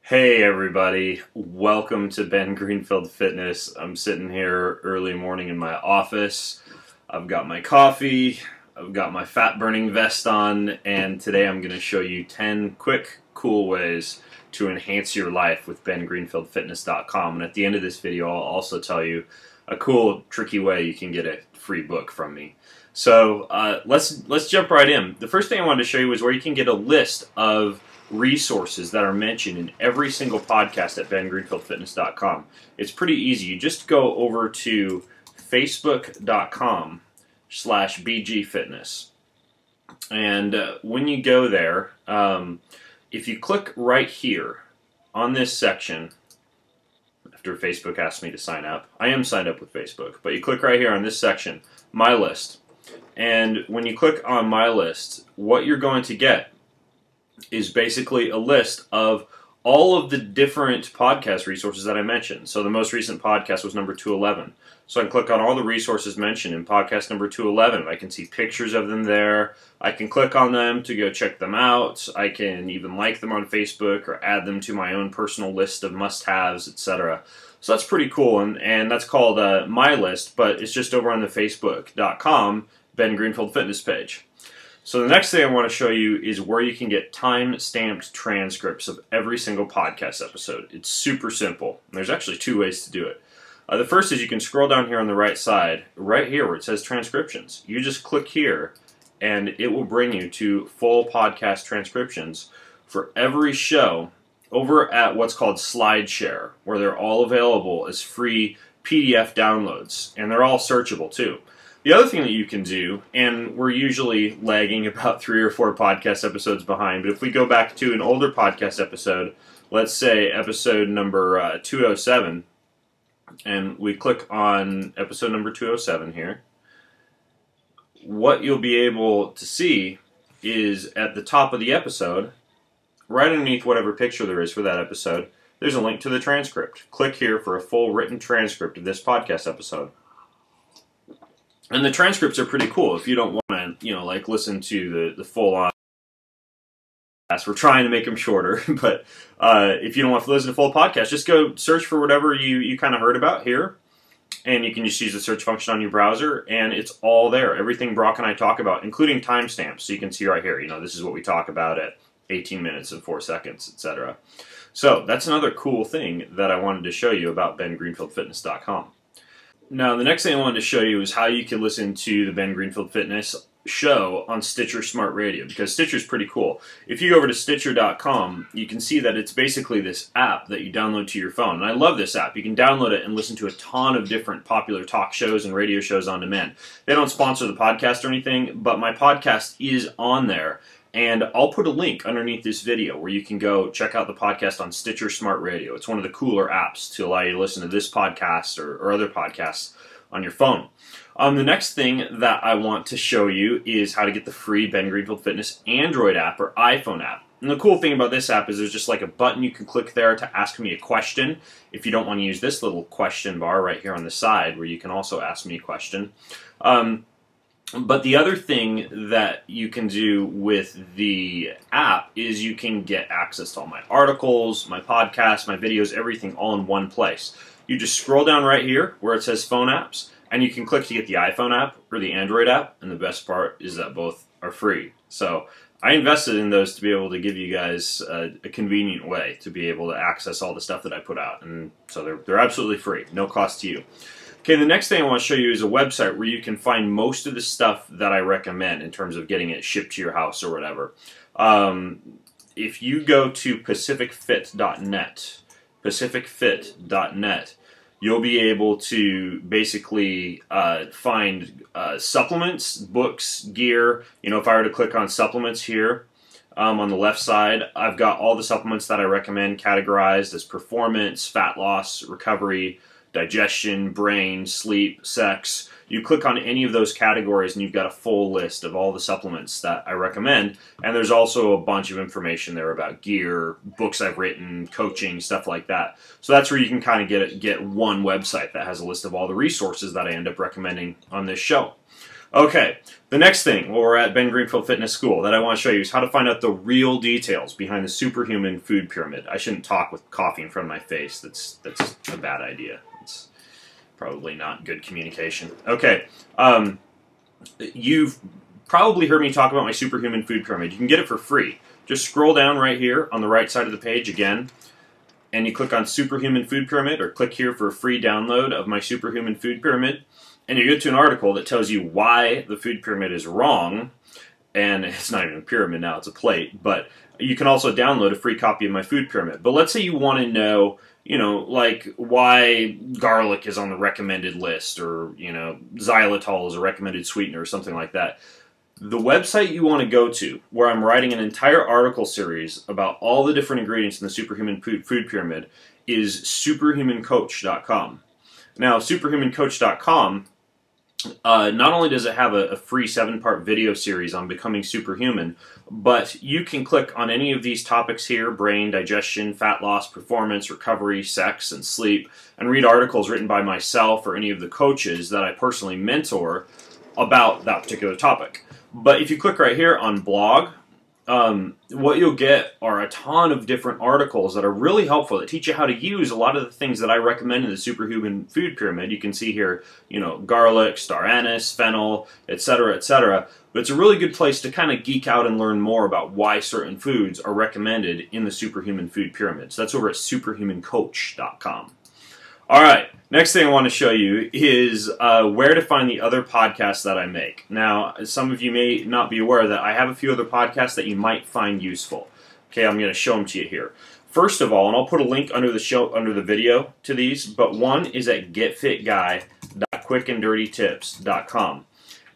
Hey everybody, welcome to Ben Greenfield Fitness. I'm sitting here early morning in my office. I've got my coffee, I've got my fat burning vest on, and today I'm going to show you 10 quick, cool ways to enhance your life with bengreenfieldfitness.com. And at the end of this video, I'll also tell you a cool, tricky way you can get a free book from me. So let's jump right in. The first thing I wanted to show you is where you can get a list of resources that are mentioned in every single podcast at bengreenfieldfitness.com. It's pretty easy. You just go over to facebook.com/bgfitness. And when you go there, if you click right here on this section, after Facebook asks me to sign up, I am signed up with Facebook, but you click right here on this section, My List. And when you click on My List, what you're going to get is basically a list of all of the different podcast resources that I mentioned. So the most recent podcast was number 211. So I can click on all the resources mentioned in podcast number 211. I can see pictures of them there. I can click on them to go check them out. I can even like them on Facebook or add them to my own personal list of must-haves, etc. So that's pretty cool, and that's called My List, but it's just over on the facebook.com Ben Greenfield Fitness page. So the next thing I want to show you is where you can get time-stamped transcripts of every single podcast episode. It's super simple. There's actually two ways to do it. The first is you can scroll down here on the right side, right here where it says transcriptions. You just click here and it will bring you to full podcast transcriptions for every show over at what's called SlideShare, where they're all available as free PDF downloads, and they're all searchable too. The other thing that you can do, and we're usually lagging about 3 or 4 podcast episodes behind, but if we go back to an older podcast episode, let's say episode number 207, and we click on episode number 207 here, what you'll be able to see is at the top of the episode, right underneath whatever picture there is for that episode, there's a link to the transcript. Click here for a full written transcript of this podcast episode. And the transcripts are pretty cool if you don't want to, like listen to the full-on podcast. We're trying to make them shorter, but if you don't want to listen to full podcast, just go search for whatever you kind of heard about here, and you can just use the search function on your browser, and it's all there. Everything Brock and I talk about, including timestamps, so you can see right here, this is what we talk about at 18 minutes and 4 seconds, etc. So that's another cool thing that I wanted to show you about bengreenfieldfitness.com. Now, the next thing I wanted to show you is how you can listen to the Ben Greenfield Fitness show on Stitcher Smart Radio, because Stitcher's pretty cool. If you go over to Stitcher.com, you can see that it's basically this app that you download to your phone. And I love this app. You can download it and listen to a ton of different popular talk shows and radio shows on demand. They don't sponsor the podcast or anything, but my podcast is on there. And I'll put a link underneath this video where you can go check out the podcast on Stitcher Smart Radio. It's one of the cooler apps to allow you to listen to this podcast or other podcasts on your phone. The next thing that I want to show you is how to get the free Ben Greenfield Fitness Android app or iPhone app. And the cool thing about this app is there's just like a button you can click there to ask me a question. If you don't want to use this little question bar right here on the side where you can also ask me a question. But the other thing that you can do with the app is you can get access to all my articles, my podcasts, my videos, everything all in one place. You just scroll down right here where it says phone apps, and you can click to get the iPhone app or the Android app, and the best part is that both are free. So I invested in those to be able to give you guys a convenient way to be able to access all the stuff that I put out, and so they're absolutely free, no cost to you. Okay, the next thing I want to show you is a website where you can find most of the stuff that I recommend in terms of getting it shipped to your house or whatever. If you go to pacificfit.net, you'll be able to basically find supplements, books, gear. If I were to click on supplements here, on the left side, I've got all the supplements that I recommend categorized as performance, fat loss, recovery, digestion, brain, sleep, sex. You click on any of those categories and you've got a full list of all the supplements that I recommend. And there's also a bunch of information there about gear, books I've written, coaching, stuff like that. So that's where you can kind of get one website that has a list of all the resources that I end up recommending on this show. Okay, the next thing while we're at Ben Greenfield Fitness School that I want to show you is how to find out the real details behind the superhuman food pyramid. I shouldn't talk with coffee in front of my face. That's a bad idea. It's probably not good communication. Okay, you've probably heard me talk about my superhuman food pyramid. You can get it for free. Just scroll down right here on the right side of the page again, and you click on Superhuman Food Pyramid, or click here for a free download of my Superhuman Food Pyramid, and you get to an article that tells you why the food pyramid is wrong, and it's not even a pyramid now, it's a plate, but you can also download a free copy of my food pyramid. But let's say you want to know, like why garlic is on the recommended list, or, xylitol is a recommended sweetener, or something like that. The website you want to go to, where I'm writing an entire article series about all the different ingredients in the superhuman food pyramid, is superhumancoach.com. Now, superhumancoach.com, not only does it have a free 7-part video series on becoming superhuman, but you can click on any of these topics here: brain, digestion, fat loss, performance, recovery, sex, and sleep, and read articles written by myself or any of the coaches that I personally mentor about that particular topic. But if you click right here on blog, what you'll get are a ton of different articles that are really helpful, that teach you how to use a lot of the things that I recommend in the superhuman food pyramid. You can see here, garlic, star anise, fennel, etc., etc. But it's a really good place to kind of geek out and learn more about why certain foods are recommended in the superhuman food pyramid. So that's over at superhumancoach.com. All right, next thing I want to show you is where to find the other podcasts that I make. Now, some of you may not be aware that I have a few other podcasts that you might find useful. Okay, I'm going to show them to you here. First of all, and I'll put a link under the video to these, but one is at getfitguy.quickanddirtytips.com.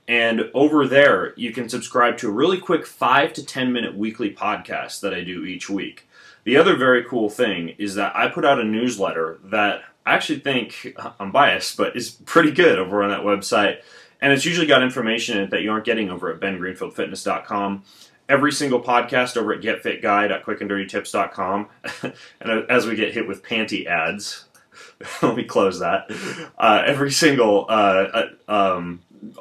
And over there, you can subscribe to a really quick 5 to 10 minute weekly podcast that I do each week. The other very cool thing is that I put out a newsletter that I actually think, I'm biased, but is pretty good over on that website. And it's usually got information in it that you aren't getting over at bengreenfieldfitness.com. Every single podcast over at getfitguy.quickanddirtytips.com. And as we get hit with panty ads, let me close that. Every single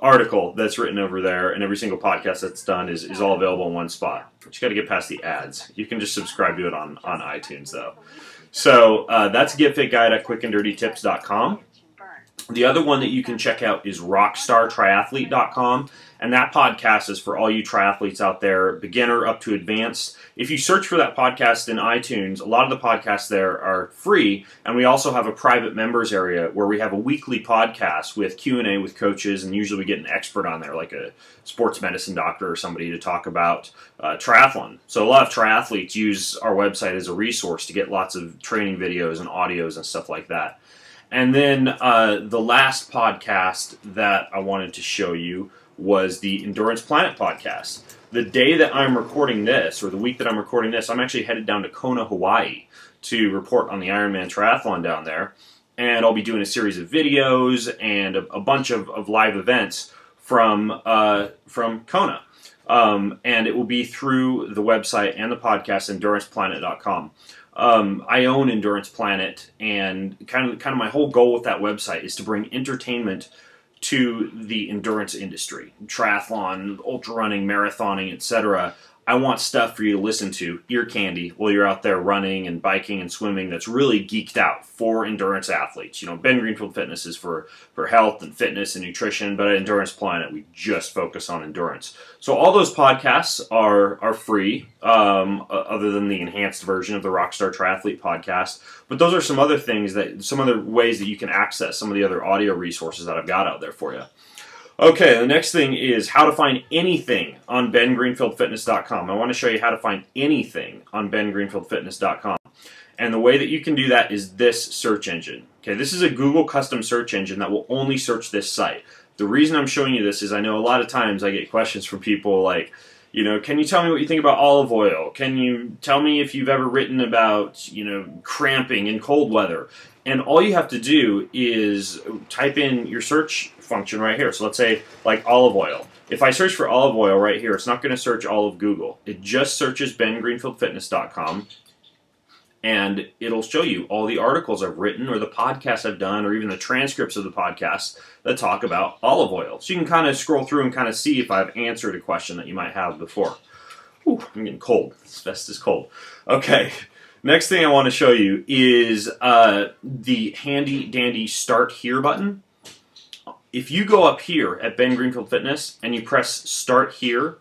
article that's written over there and every single podcast that's done is all available in one spot. But you got to get past the ads. You can just subscribe to it on iTunes, though. So that's getfitguy.quickanddirtytips.com. The other one that you can check out is rockstartriathlete.com, and that podcast is for all you triathletes out there, beginner up to advanced. If you search for that podcast in iTunes, a lot of the podcasts there are free, and we also have a private members area where we have a weekly podcast with Q&A with coaches, and usually we get an expert on there, like a sports medicine doctor or somebody to talk about triathlon. So a lot of triathletes use our website as a resource to get lots of training videos and audios and stuff like that. And then the last podcast that I wanted to show you was the Endurance Planet podcast. The day that I'm recording this, or the week that I'm recording this, I'm actually headed down to Kona, Hawaii to report on the Ironman triathlon down there. And I'll be doing a series of videos and a bunch of live events from Kona. And it will be through the website and the podcast, enduranceplanet.com. I own Endurance Planet, and kind of my whole goal with that website is to bring entertainment to the endurance industry, triathlon, ultra running, marathoning, etc. I want stuff for you to listen to, ear candy, while you're out there running and biking and swimming that's really geeked out for endurance athletes. Ben Greenfield Fitness is for health and fitness and nutrition, but at Endurance Planet, we just focus on endurance. So all those podcasts are free, other than the enhanced version of the Rockstar Triathlete podcast. But those are some other ways that you can access some of the other audio resources that I've got out there for you. Okay, the next thing is how to find anything on bengreenfieldfitness.com. I want to show you how to find anything on bengreenfieldfitness.com. And the way that you can do that is this search engine. Okay, this is a Google custom search engine that will only search this site. The reason I'm showing you this is I know a lot of times I get questions from people like, can you tell me what you think about olive oil? Can you tell me if you've ever written about, cramping in cold weather? And all you have to do is type in your search function right here. So let's say like olive oil. If I search for olive oil right here, it's not going to search all of Google. It just searches bengreenfieldfitness.com. and it'll show you all the articles I've written or the podcasts I've done or even the transcripts of the podcasts that talk about olive oil. So you can kind of scroll through and kind of see if I've answered a question that you might have before. Ooh, I'm getting cold. This vest is cold. Okay, next thing I want to show you is the handy dandy Start Here button. If you go up here at Ben Greenfield Fitness and you press Start Here,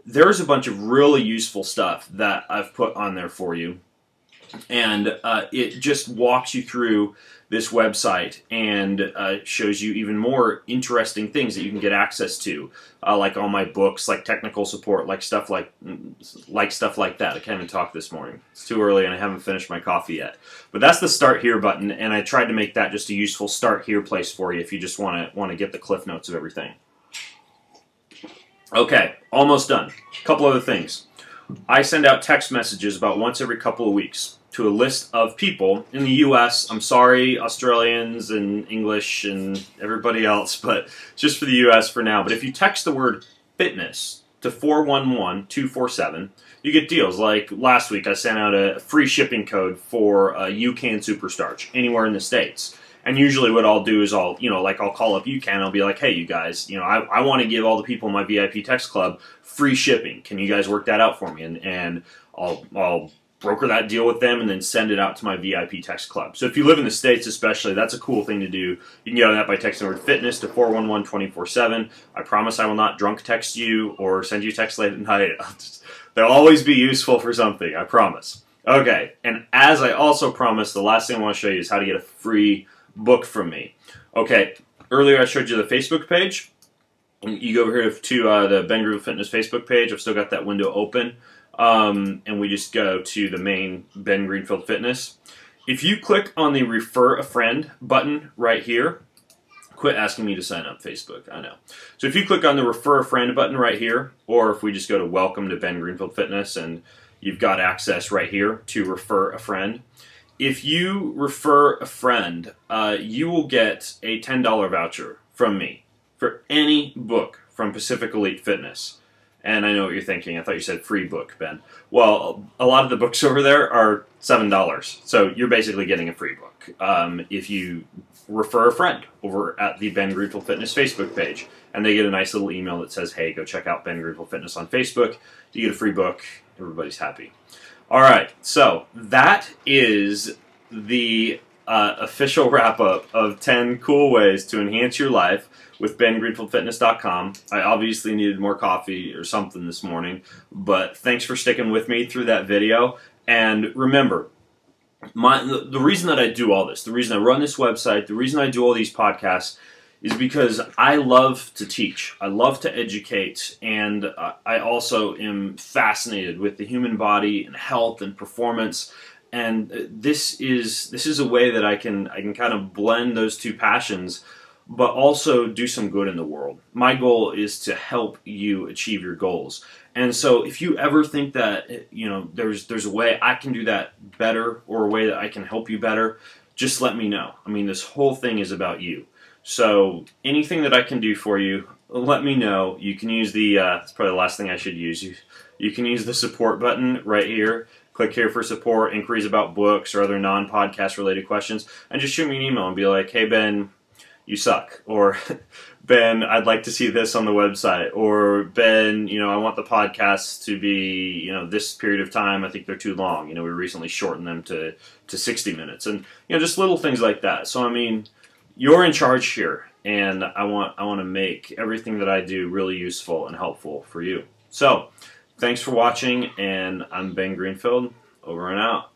there's a bunch of really useful stuff that I've put on there for you. And it just walks you through this website and shows you even more interesting things that you can get access to, like all my books, like technical support, like stuff like that. I can't even talk this morning. It's too early and I haven't finished my coffee yet. But that's the Start Here button, and I tried to make that just a useful Start Here place for you if you just want to get the cliff notes of everything. Okay, almost done. A couple other things. I send out text messages about once every couple of weeks to a list of people in the U.S. I'm sorry, Australians and English and everybody else, but just for the U.S. for now. But if you text the word fitness to 411-247, you get deals. Like last week, I sent out a free shipping code for UCAN Superstarch anywhere in the States. And usually what I'll do is I'll call up UCAN. I'll be like, hey, you guys, I want to give all the people in my VIP text club free shipping. Can you guys work that out for me? And I'll broker that deal with them and then send it out to my VIP text club. So if you live in the States especially, that's a cool thing to do. You can get on that by texting the word fitness to 411-24/7. I promise I will not drunk text you or send you text late at night. They'll always be useful for something, I promise. Okay, and as I also promised, the last thing I want to show you is how to get a free book from me. Okay, earlier I showed you the Facebook page. And you go over here to the Ben Greenfield Fitness Facebook page. I've still got that window open. And we just go to the main Ben Greenfield Fitness. If you click on the Refer a Friend button right here, quit asking me to sign up, Facebook, I know. So if you click on the Refer a Friend button right here, or if we just go to Welcome to Ben Greenfield Fitness, and you've got access right here to Refer a Friend. If you refer a friend, you will get a $10 voucher from me for any book from Pacific Elite Fitness. And I know what you're thinking. I thought you said free book, Ben. Well, a lot of the books over there are $7. So you're basically getting a free book if you refer a friend over at the Ben Greenfield Fitness Facebook page. And they get a nice little email that says, hey, go check out Ben Greenfield Fitness on Facebook. You get a free book. Everybody's happy. All right. So that is the official wrap-up of 10 cool ways to enhance your life with BenGreenfieldFitness.com. I obviously needed more coffee or something this morning, but thanks for sticking with me through that video. And remember, the reason that I do all this, the reason I run this website, the reason I do all these podcasts is because I love to teach. I love to educate, and I also am fascinated with the human body and health and performance. And this is a way that I can kind of blend those two passions, but also do some good in the world. My goal is to help you achieve your goals. And so if you ever think that there's a way I can do that better or a way that I can help you better, just let me know. I mean, this whole thing is about you. So anything that I can do for you, let me know. You can use the, that's probably the last thing I should use. You can use the support button right here. Click here for support, inquiries about books or other non-podcast related questions, and just shoot me an email and be like, hey Ben, you suck. Or Ben, I'd like to see this on the website. Or Ben, I want the podcasts to be, this period of time. I think they're too long. We recently shortened them to 60 minutes. And, just little things like that. So, I mean, you're in charge here. And I want to make everything that I do really useful and helpful for you. So, thanks for watching. And I'm Ben Greenfield. Over and out.